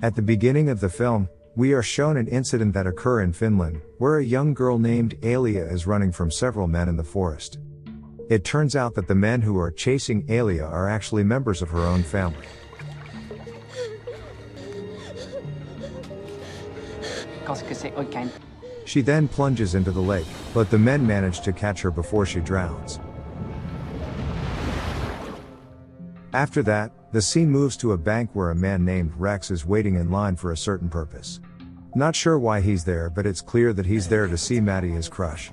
At the beginning of the film, we are shown an incident that occurs in Finland, where a young girl named Alia is running from several men in the forest. It turns out that the men who are chasing Alia are actually members of her own family. She then plunges into the lake, but the men manage to catch her before she drowns. After that, the scene moves to a bank where a man named Rex is waiting in line for a certain purpose. Not sure why he's there, but it's clear that he's there to see Maddie, his crush.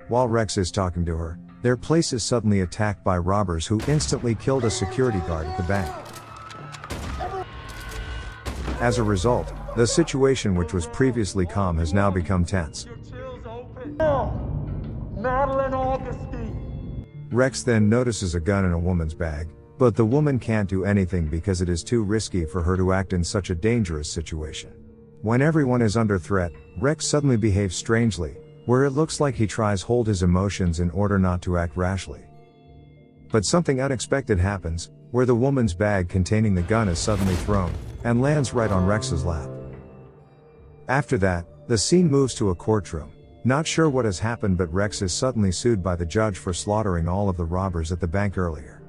While Rex is talking to her, their place is suddenly attacked by robbers who instantly killed a security guard at the bank. As a result, the situation, which was previously calm, has now become tense. Rex then notices a gun in a woman's bag, but the woman can't do anything because it is too risky for her to act in such a dangerous situation. When everyone is under threat, Rex suddenly behaves strangely, where it looks like he tries to hold his emotions in order not to act rashly. But something unexpected happens, where the woman's bag containing the gun is suddenly thrown, and lands right on Rex's lap. After that, the scene moves to a courtroom. Not sure what has happened, but Rex is suddenly sued by the judge for slaughtering all of the robbers at the bank earlier.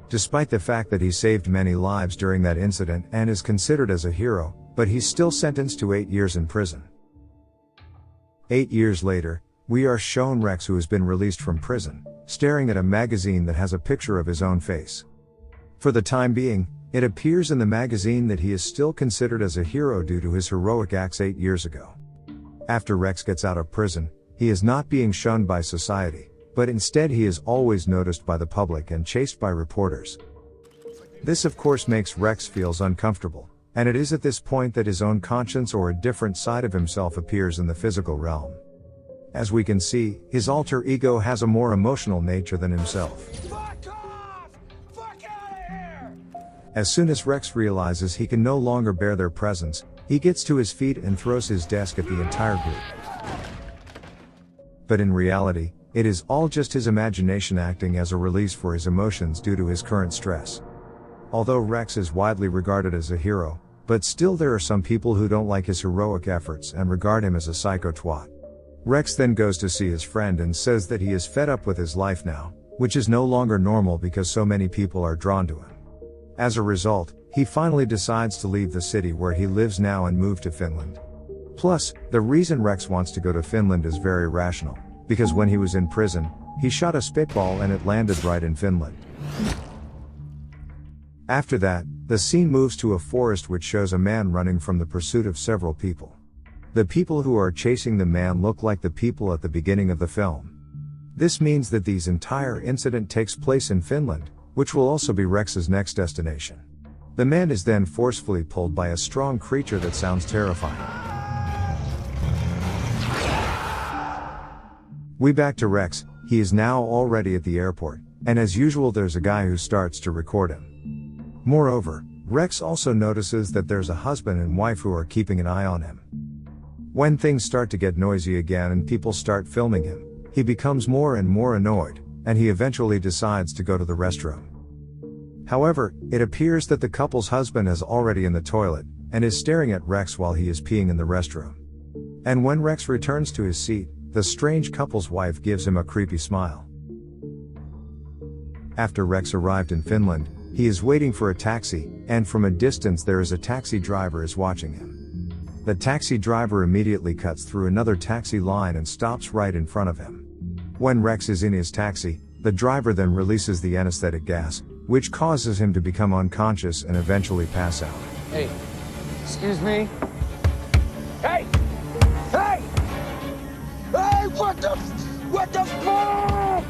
Despite the fact that he saved many lives during that incident and is considered as a hero, but he's still sentenced to 8 years in prison. 8 years later, we are shown Rex, who has been released from prison, staring at a magazine that has a picture of his own face. For the time being, it appears in the magazine that he is still considered as a hero due to his heroic acts 8 years ago. After Rex gets out of prison, he is not being shunned by society, but instead he is always noticed by the public and chased by reporters. This of course makes Rex feels uncomfortable, and it is at this point that his own conscience or a different side of himself appears in the physical realm. As we can see, his alter ego has a more emotional nature than himself. Fuck off! Fuck out of here! As soon as Rex realizes he can no longer bear their presence, he gets to his feet and throws his desk at the entire group. But in reality, it is all just his imagination acting as a release for his emotions due to his current stress. Although Rex is widely regarded as a hero, but still there are some people who don't like his heroic efforts and regard him as a psycho twat. Rex then goes to see his friend and says that he is fed up with his life now, which is no longer normal because so many people are drawn to him. As a result, he finally decides to leave the city where he lives now and move to Finland. Plus, the reason Rex wants to go to Finland is very rational, because when he was in prison, he shot a spitball and it landed right in Finland. After that, the scene moves to a forest which shows a man running from the pursuit of several people. The people who are chasing the man look like the people at the beginning of the film. This means that this entire incident takes place in Finland, which will also be Rex's next destination. The man is then forcefully pulled by a strong creature that sounds terrifying. We back to Rex. He is now already at the airport, and as usual there's a guy who starts to record him. Moreover, Rex also notices that there's a husband and wife who are keeping an eye on him. When things start to get noisy again and people start filming him, he becomes more and more annoyed, and he eventually decides to go to the restroom. However, it appears that the couple's husband is already in the toilet, and is staring at Rex while he is peeing in the restroom. And when Rex returns to his seat, the strange couple's wife gives him a creepy smile. After Rex arrived in Finland, he is waiting for a taxi, and from a distance there is a taxi driver is watching him. The taxi driver immediately cuts through another taxi line and stops right in front of him. When Rex is in his taxi, the driver then releases the anesthetic gas, which causes him to become unconscious and eventually pass out. Hey, excuse me? Hey! Hey! Hey, what the fuck?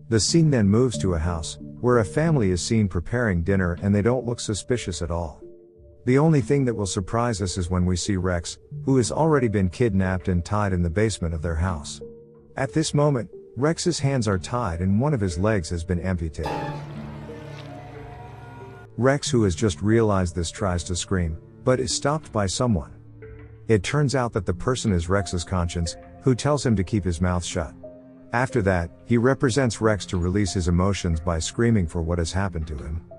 The scene then moves to a house, where a family is seen preparing dinner and they don't look suspicious at all. The only thing that will surprise us is when we see Rex, who has already been kidnapped and tied in the basement of their house. At this moment, Rex's hands are tied and one of his legs has been amputated. Rex, who has just realized this, tries to scream, but is stopped by someone. It turns out that the person is Rex's conscience, who tells him to keep his mouth shut. After that, he represents Rex to release his emotions by screaming for what has happened to him.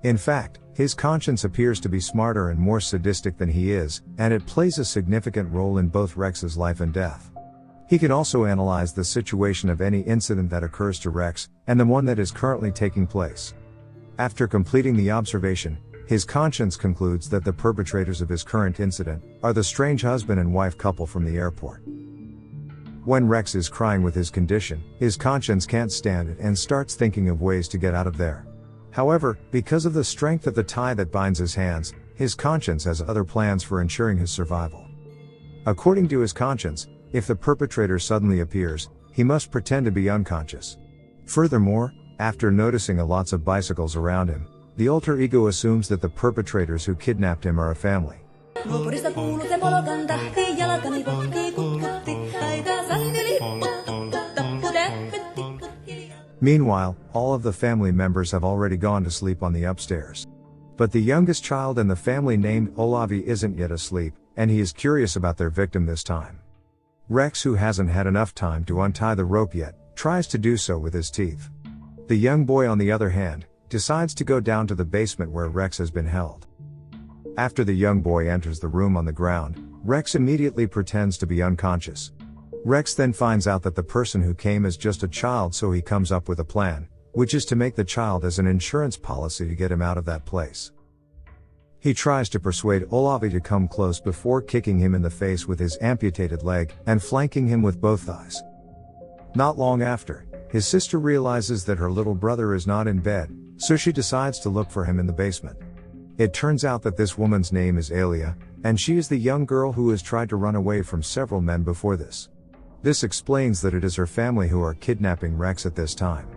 In fact, his conscience appears to be smarter and more sadistic than he is, and it plays a significant role in both Rex's life and death. He can also analyze the situation of any incident that occurs to Rex, and the one that is currently taking place. After completing the observation, his conscience concludes that the perpetrators of his current incident are the strange husband and wife couple from the airport. When Rex is crying with his condition, his conscience can't stand it and starts thinking of ways to get out of there. However, because of the strength of the tie that binds his hands, his conscience has other plans for ensuring his survival. According to his conscience, if the perpetrator suddenly appears, he must pretend to be unconscious. Furthermore, after noticing lots of bicycles around him, the alter ego assumes that the perpetrators who kidnapped him are a family. Meanwhile, all of the family members have already gone to sleep on the upstairs. But the youngest child in the family named Olavi isn't yet asleep, and he is curious about their victim this time. Rex, who hasn't had enough time to untie the rope yet, tries to do so with his teeth. The young boy, on the other hand, decides to go down to the basement where Rex has been held. After the young boy enters the room on the ground, Rex immediately pretends to be unconscious. Rex then finds out that the person who came is just a child, so he comes up with a plan, which is to make the child as an insurance policy to get him out of that place. He tries to persuade Olavi to come close before kicking him in the face with his amputated leg and flanking him with both thighs. Not long after, his sister realizes that her little brother is not in bed, so she decides to look for him in the basement. It turns out that this woman's name is Alia, and she is the young girl who has tried to run away from several men before this. This explains that it is her family who are kidnapping Rex at this time.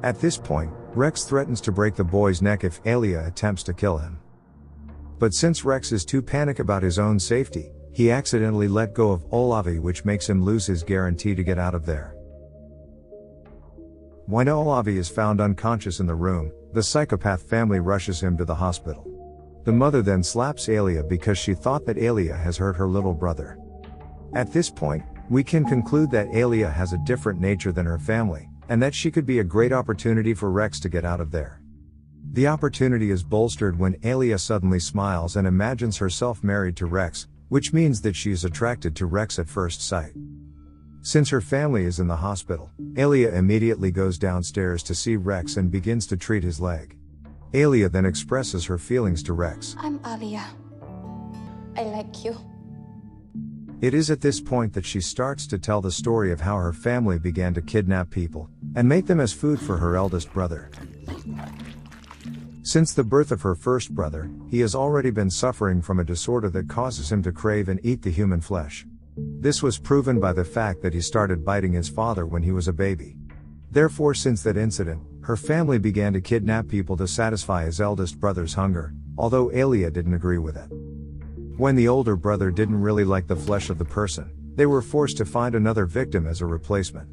At this point, Rex threatens to break the boy's neck if Alia attempts to kill him. But since Rex is too panicked about his own safety, he accidentally let go of Olavi, which makes him lose his guarantee to get out of there. When Olavi is found unconscious in the room, the psychopath family rushes him to the hospital. The mother then slaps Alia because she thought that Alia has hurt her little brother. At this point, we can conclude that Alia has a different nature than her family, and that she could be a great opportunity for Rex to get out of there. The opportunity is bolstered when Alia suddenly smiles and imagines herself married to Rex, which means that she is attracted to Rex at first sight. Since her family is in the hospital, Alia immediately goes downstairs to see Rex and begins to treat his leg. Alia then expresses her feelings to Rex. I'm Alia. I like you. It is at this point that she starts to tell the story of how her family began to kidnap people and make them as food for her eldest brother. Since the birth of her first brother, he has already been suffering from a disorder that causes him to crave and eat the human flesh. This was proven by the fact that he started biting his father when he was a baby. Therefore, since that incident, her family began to kidnap people to satisfy his eldest brother's hunger, although Alia didn't agree with it. When the older brother didn't really like the flesh of the person, they were forced to find another victim as a replacement.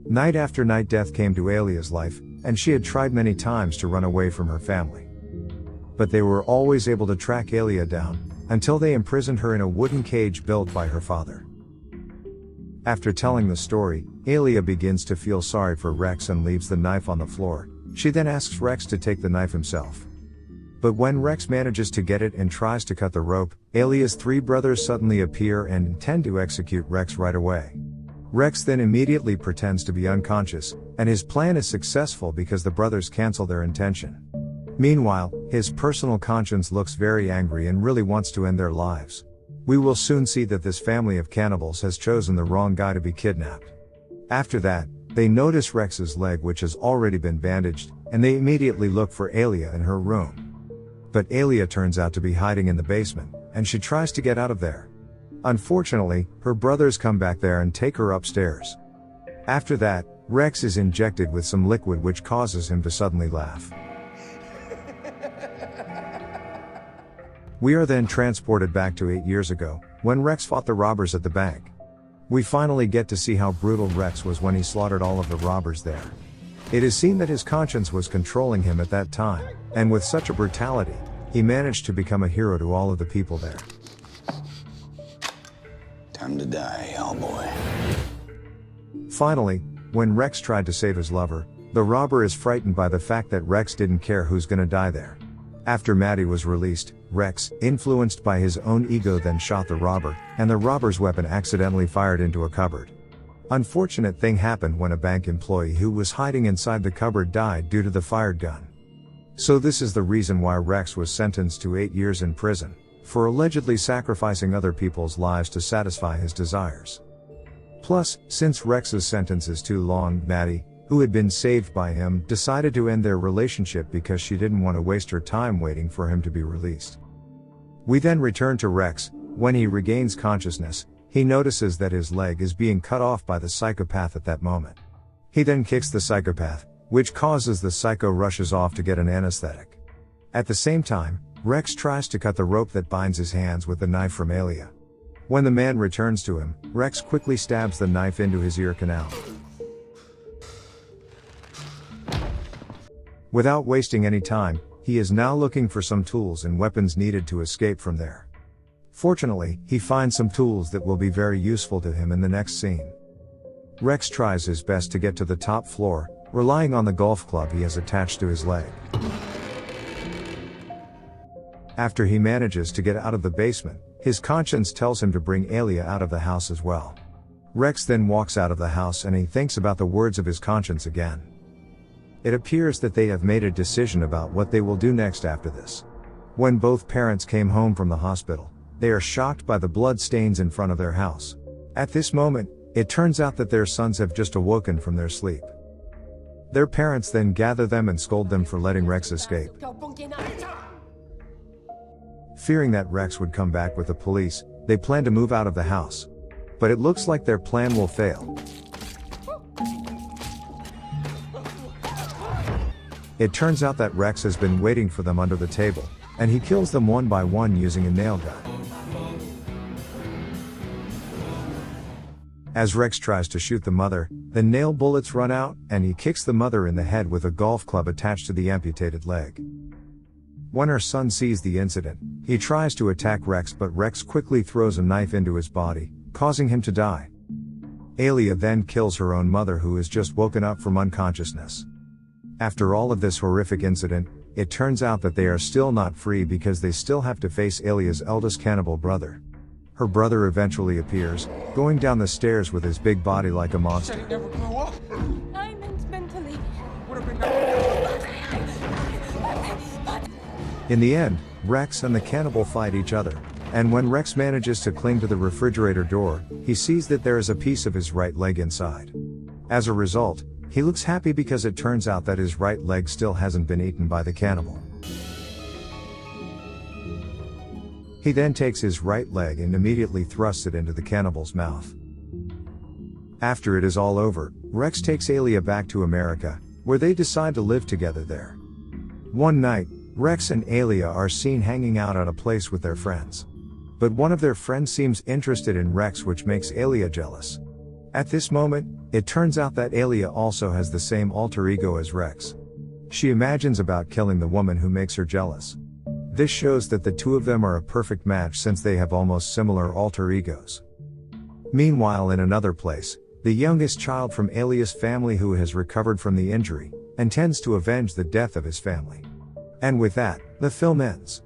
Night after night, death came to Alia's life, and she had tried many times to run away from her family. But they were always able to track Alia down, until they imprisoned her in a wooden cage built by her father. After telling the story, Alia begins to feel sorry for Rex and leaves the knife on the floor. She then asks Rex to take the knife himself. But when Rex manages to get it and tries to cut the rope, Alia's three brothers suddenly appear and intend to execute Rex right away. Rex then immediately pretends to be unconscious, and his plan is successful because the brothers cancel their intention. Meanwhile, his personal conscience looks very angry and really wants to end their lives. We will soon see that this family of cannibals has chosen the wrong guy to be kidnapped. After that, they notice Rex's leg, which has already been bandaged, and they immediately look for Alia in her room. But Alia turns out to be hiding in the basement, and she tries to get out of there. Unfortunately, her brothers come back there and take her upstairs. After that, Rex is injected with some liquid which causes him to suddenly laugh. We are then transported back to 8 years ago, when Rex fought the robbers at the bank. We finally get to see how brutal Rex was when he slaughtered all of the robbers there. It is seen that his conscience was controlling him at that time, and with such a brutality, he managed to become a hero to all of the people there. Time to die, hellboy. Finally, When Rex tried to save his lover, the robber is frightened by the fact that Rex didn't care who's gonna die there. After Maddie was released, Rex, influenced by his own ego, then shot the robber, and the robber's weapon accidentally fired into a cupboard. Unfortunate thing happened when a bank employee who was hiding inside the cupboard died due to the fired gun. So this is the reason why Rex was sentenced to 8 years in prison, for allegedly sacrificing other people's lives to satisfy his desires. Plus, since Rex's sentence is too long, Maddie, who had been saved by him, decided to end their relationship because she didn't want to waste her time waiting for him to be released. We then return to Rex. When he regains consciousness, he notices that his leg is being cut off by the psychopath at that moment. He then kicks the psychopath, which causes the psycho rushes off to get an anesthetic. At the same time, Rex tries to cut the rope that binds his hands with the knife from Alia. When the man returns to him, Rex quickly stabs the knife into his ear canal. Without wasting any time, he is now looking for some tools and weapons needed to escape from there. Fortunately, he finds some tools that will be very useful to him in the next scene. Rex tries his best to get to the top floor, relying on the golf club he has attached to his leg. After he manages to get out of the basement, his conscience tells him to bring Alia out of the house as well. Rex then walks out of the house and he thinks about the words of his conscience again. It appears that they have made a decision about what they will do next after this. When both parents came home from the hospital, they are shocked by the blood stains in front of their house. At this moment, it turns out that their sons have just awoken from their sleep. Their parents then gather them and scold them for letting Rex escape. Fearing that Rex would come back with the police, they plan to move out of the house. But it looks like their plan will fail. It turns out that Rex has been waiting for them under the table, and he kills them one by one using a nail gun. As Rex tries to shoot the mother, the nail bullets run out, and he kicks the mother in the head with a golf club attached to the amputated leg. When her son sees the incident, he tries to attack Rex, but Rex quickly throws a knife into his body, causing him to die. Alia then kills her own mother, who has just woken up from unconsciousness. After all of this horrific incident, it turns out that they are still not free because they still have to face Alia's eldest cannibal brother. Her brother eventually appears, going down the stairs with his big body like a monster. I meant mentally. In the end, Rex and the cannibal fight each other, and when Rex manages to cling to the refrigerator door, he sees that there is a piece of his right leg inside. As a result, he looks happy because it turns out that his right leg still hasn't been eaten by the cannibal. He then takes his right leg and immediately thrusts it into the cannibal's mouth. After it is all over, Rex takes Alia back to America, where they decide to live together there. One night, Rex and Alia are seen hanging out at a place with their friends. But one of their friends seems interested in Rex, which makes Alia jealous. At this moment, it turns out that Alia also has the same alter ego as Rex. She imagines about killing the woman who makes her jealous. This shows that the two of them are a perfect match since they have almost similar alter egos. Meanwhile, in another place, the youngest child from Alia's family, who has recovered from the injury, intends to avenge the death of his family. And with that, the film ends.